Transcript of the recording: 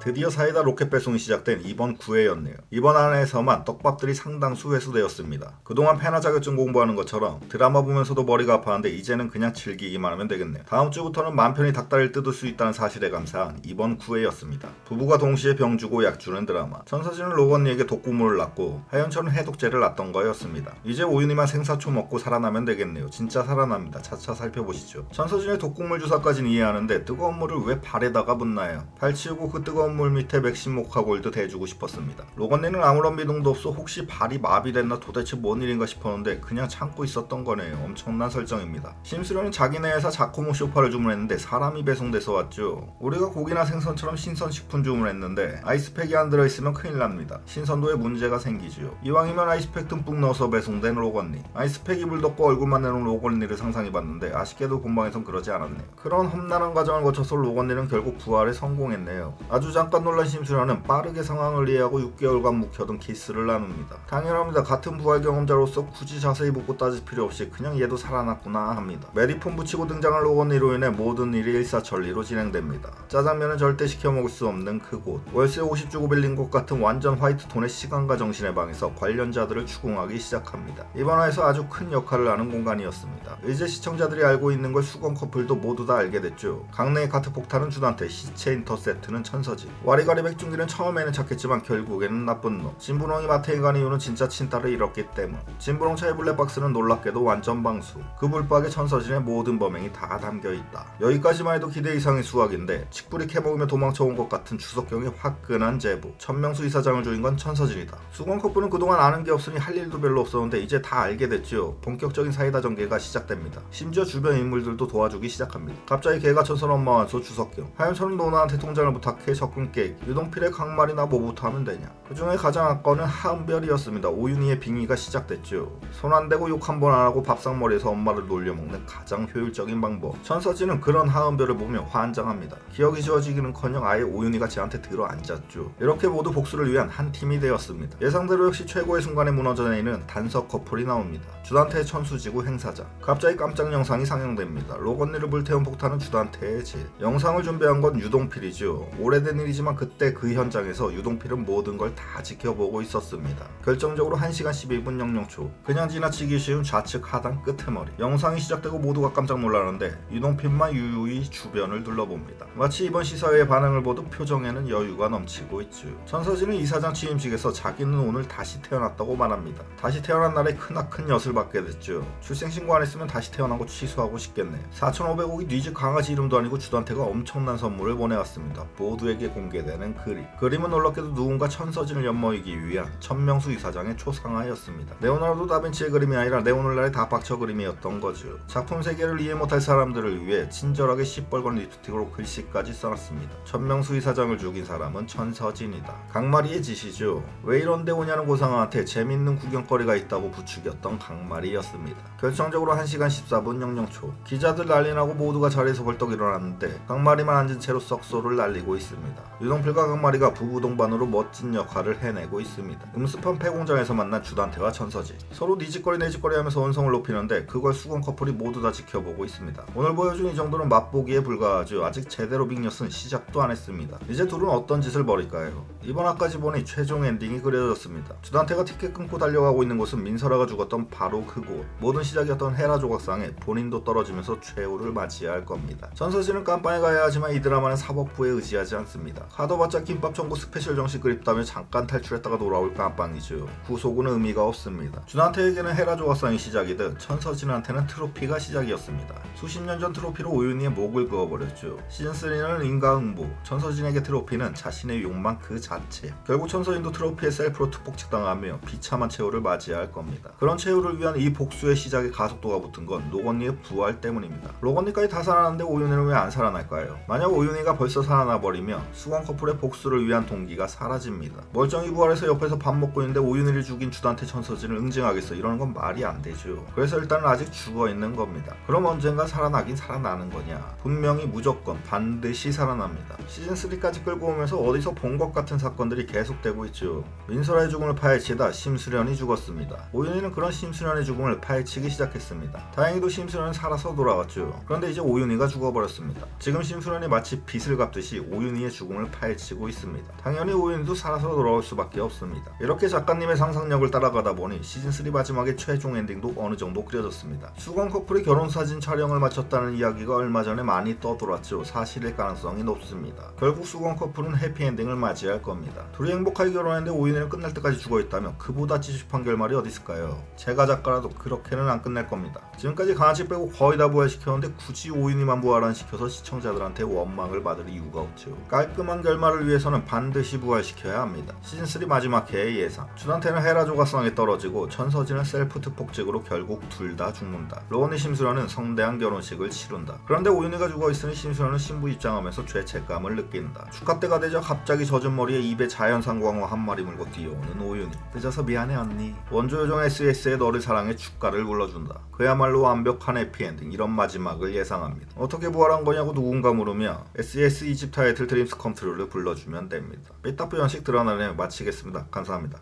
드디어 사이다 로켓 배송이 시작된 이번 9회였네요. 이번 안에서만 떡밥들이 상당수 회수되었습니다. 그동안 페나 자격증 공부하는 것처럼 드라마 보면서도 머리가 아팠는데 이제는 그냥 즐기기만 하면 되겠네요. 다음 주부터는 맘 편히 닭다리를 뜯을 수 있다는 사실에 감사한 이번 9회였습니다. 부부가 동시에 병 주고 약 주는 드라마. 천서진은 로건니에게 독구물을 놨고 하연철은 해독제를 놨던 거였습니다. 이제 오윤희만 생사초 먹고 살아나면 되겠네요. 진짜 살아납니다. 차차 살펴보시죠. 천서진의 독구물 주사까지는 이해하는데 뜨거운 물을 왜 발에다가 붓나요? 발 치우고 그 뜨거운 물 밑에 맥심 모카골드 대주고 싶었습니다. 로건니는 아무런 미동도 없어 혹시 발이 마비됐나 도대체 뭔 일인가 싶었는데 그냥 참고 있었던 거네요. 엄청난 설정입니다. 심수련은 자기네 회사 자코모 쇼파를 주문했는데 사람이 배송돼서 왔죠. 우리가 고기나 생선처럼 신선식품 주문했는데 아이스팩이 안 들어있으면 큰일 납니다. 신선도에 문제가 생기죠. 이왕이면 아이스팩 듬뿍 넣어서 배송된 로건니. 아이스팩 이불 덮고 얼굴만 내놓은 로건니를 상상해봤는데 아쉽게도 본방에선 그러지 않았네요. 그런 험난한 과정을 거쳐서 로건니는 결국 부활에 성공했네요. 아주 잠깐 놀란 심수련은 빠르게 상황을 이해하고 6개월간 묵혀둔 키스를 나눕니다. 당연합니다. 같은 부활 경험자로서 굳이 자세히 묻고 따질 필요 없이 그냥 얘도 살아났구나 합니다. 메리폰 붙이고 등장한 로건니로 인해 모든 일이 일사천리로 진행됩니다. 짜장면은 절대 시켜 먹을 수 없는 그곳. 월세 50 주고 빌린 것 같은 완전 화이트톤의 시간과 정신의 방에서 관련자들을 추궁하기 시작합니다. 이번 화에서 아주 큰 역할을 하는 공간이었습니다. 이제 시청자들이 알고 있는 걸 수건 커플도 모두 다 알게 됐죠. 강내의 카트 폭탄은 주단태, 시체 인터셉트는 천서진. 와리가리 백중기는 처음에는 착했지만 결국에는 나쁜 놈. 진분홍이 마태에 간 이유는 진짜 친딸을 잃었기 때문. 진분홍 차의 블랙박스는 놀랍게도 완전 방수. 그 불박에 천서진의 모든 범행이 다 담겨있다. 여기까지만 해도 기대 이상의 수학인데 칡뿌리 캐먹으며 도망쳐온 것 같은 추석경의 화끈한 제보. 천명수 이사장을 조인 건 천서진이다. 수건 커플은 그동안 아는 게 없으니 할 일도 별로 없었는데 이제 다 알게 됐죠. 본격적인 사이다 전개가 시작됩니다. 심지어 주변 인물들도 도와주기 시작합니다. 갑자기 개가천선 엄마 완소 추석경. 하연철은 노나한테 통장을 부탁해 접근 깨기. 유동필의 강말이나 뭐부터 하면 되냐. 그중에 가장 악건은 하은별이었습니다. 오윤희의 빙의가 시작됐죠. 손 안 대고 욕 한 번 안 하고 밥상머리에서 엄마를 놀려먹는 가장 효율적인 방법. 천서진은 그런 하은별을 보며 환장합니다. 기억이 지워지기는커녕 아예 오윤희가 쟤한테 들어앉았죠. 이렇게 모두 복수를 위한 한 팀이 되었습니다. 예상대로 역시 최고의 순간에 무너져 내리는 단석 커플이 나옵니다. 주단태의 천수지구 행사장. 갑자기 깜짝 영상이 상영됩니다. 로건니를 불태운 폭탄은 주단태의 질. 영상을 준비한 건 유동필이죠. 오래된 일이지만 그때 그 현장에서 유동필은 모든 걸 다 지켜보고 있었습니다. 결정적으로 1시간 11분 00초. 그냥 지나치기 쉬운 좌측 하단 끝에 머리. 영상이 시작되고 모두가 깜짝 놀라는데 유동필만 유유히 주변을 둘러봅니다. 마치 이번 시사회의 반응을 보듯 표정에는 여유가 넘치고 있죠. 천서진은 이사장 취임식에서 자기는 오늘 다시 태어났다고 말합니다. 다시 태어난 날에 크나큰 엿을 받게 됐죠. 출생신고 안 했으면 다시 태어난 거 취소하고 싶겠네요. 4,500억이 뉘집 강아지 이름도 아니고 주단태가 엄청난 선물을 보내왔습니다. 모두에게 공개되는 그림. 그림은 놀랍게도 누군가 천서진을 엿먹이기 위한 천명수 이사장의 초상화였습니다. 레오나르도 다빈치의 그림이 아니라 네오놀라의 다박처 그림이었던 거죠. 작품 세계를 이해 못할 사람들을 위해 친절하게 시뻘건 립스틱으로 글씨까지 써놨습니다. 천명수 이사장을 죽인 사람은 천서진이다. 강마리의 짓이죠. 왜 이런데 오냐는 고상한테 재밌는 구경거리가 있다고 부추겼던 강마리였습니다. 결정적으로 1시간 14분 00초. 기자들 난리나고 모두가 자리에서 벌떡 일어났는데 강마리만 앉은 채로 썩소를 날리고 있습니다. 유동필과 강마리가 부부 동반으로 멋진 역할을 해내고 있습니다. 음습한 폐공장에서 만난 주단태와 천서진. 서로 니짓거리 내짓거리 하면서 언성을 높이는데 그걸 수건 커플이 모두 다 지켜보고 있습니다. 오늘 보여준 이 정도는 맛보기에 불과하죠. 아직 제대로 빅녀스는 시작도 안 했습니다. 이제 둘은 어떤 짓을 벌일까요? 이번 화까지 보니 최종 엔딩이 그려졌습니다. 주단태가 티켓 끊고 달려가고 있는 곳은 민설아가 죽었던 바로 그곳. 모든 시작이었던 헤라 조각상에 본인도 떨어지면서 최후를 맞이해야 할 겁니다. 천서진은 깜빵에 가야 하지만 이 드라마는 사법부에 의지하지 않습니다. 하도바짝 김밥 전국 스페셜 정식 그립다며 잠깐 탈출했다가 돌아올 깜빵이죠. 구속은 의미가 없습니다. 주단태에게는 헤라 조각상이 시작이듯 천서진한테는 트로피가 시작이었습니다. 수십 년 전 트로피로 오윤희의 목을 그어버렸죠. 시즌3는 인과응보, 천서진에게 트로피는 자신의 욕망 그 자체. 결국 천서진도 트로피의 셀프로 특복직당하며 비참한 최후를 맞이해야 할 겁니다. 그런 최후를 위한 이 복수의 시작에 가속도가 붙은 건 로건니의 부활 때문입니다. 로건니까지 다 살아났는데 오윤희는 왜 안 살아날까요? 만약 오윤희가 벌써 살아나버리면 수건 커플의 복수를 위한 동기가 사라집니다. 멀쩡히 부활해서 옆에서 밥 먹고 있는데 오윤희를 죽인 주단태 천서진을 응징하겠어 이러는 건 말이 안 되죠. 그래서 일단은 아직 죽어있는 겁니다. 그럼 언젠가 살아나긴 살아나는 거냐? 분명히 무조건 반드시 살아납니다. 시즌3까지 끌고 오면서 어디서 본 것 같은 사건들이 계속되고 있죠. 민설아의 죽음을 파헤치다 심수련이 죽었습니다. 오윤희는 그런 심수련의 죽음을 파헤치기 시작했습니다. 다행히도 심수련은 살아서 돌아왔죠. 그런데 이제 오윤희가 죽어버렸습니다. 지금 심수련이 마치 빚을 갚듯이 오윤희의 죽음을 파헤치고 있습니다. 당연히 오윤희도 살아서 돌아올 수밖에 없습니다. 이렇게 작가님의 상상력을 따라가다 보니 시즌3 마지막의 최종 엔딩도 어느 정도 그려졌습니다. 수건 커플이 결혼사진 촬영을 마쳤다는 이야기가 얼마 전에 많이 떠돌았죠. 사실일 가능성이 높습니다. 결국 수건 커플은 해피엔딩을 맞이할 겁니다. 둘이 행복하게 결혼했는데 오윤희는 끝날 때까지 죽어있다면 그보다 찝찝한 결말이 어디 있을까요? 제가 작가라도 그렇게는 안 끝낼 겁니다. 지금까지 강아지 빼고 거의 다 부활시켰는데 굳이 오윤희만 부활 안 시켜서 시청자들한테 원망을 받을 이유가 없죠. 깔끔한 결말을 위해서는 반드시 부활시켜야 합니다. 시즌3 마지막 회의 예상. 주단태는 헤라 조각상에 떨어지고 천서진은 셀프 특폭직으로 결국 둘 다 죽는다. 로운이 심수련은 성대한 결혼식을 치룬다. 그런데 오윤희가 죽어있으니 심수련은 신부 입장하면서 죄책감을 느낀다. 축하 때가 되자 갑자기 젖은 머리에 입에 자연산 광어 한 마리 물고 뛰어오는 오윤희. 늦어서 미안해 언니. 원조 요정 SS의 너를 사랑해 축가를 불러준다. 그야말로 완벽한 해피엔딩. 이런 마지막을 예상합니다. 어떻게 부활한 거냐고 누군가 물으며 SES 이집 타이틀 드림스 컴트루를 불러주면 됩니다. 삐딱부 연식 드러나네 마치겠습니다. 감사합니다.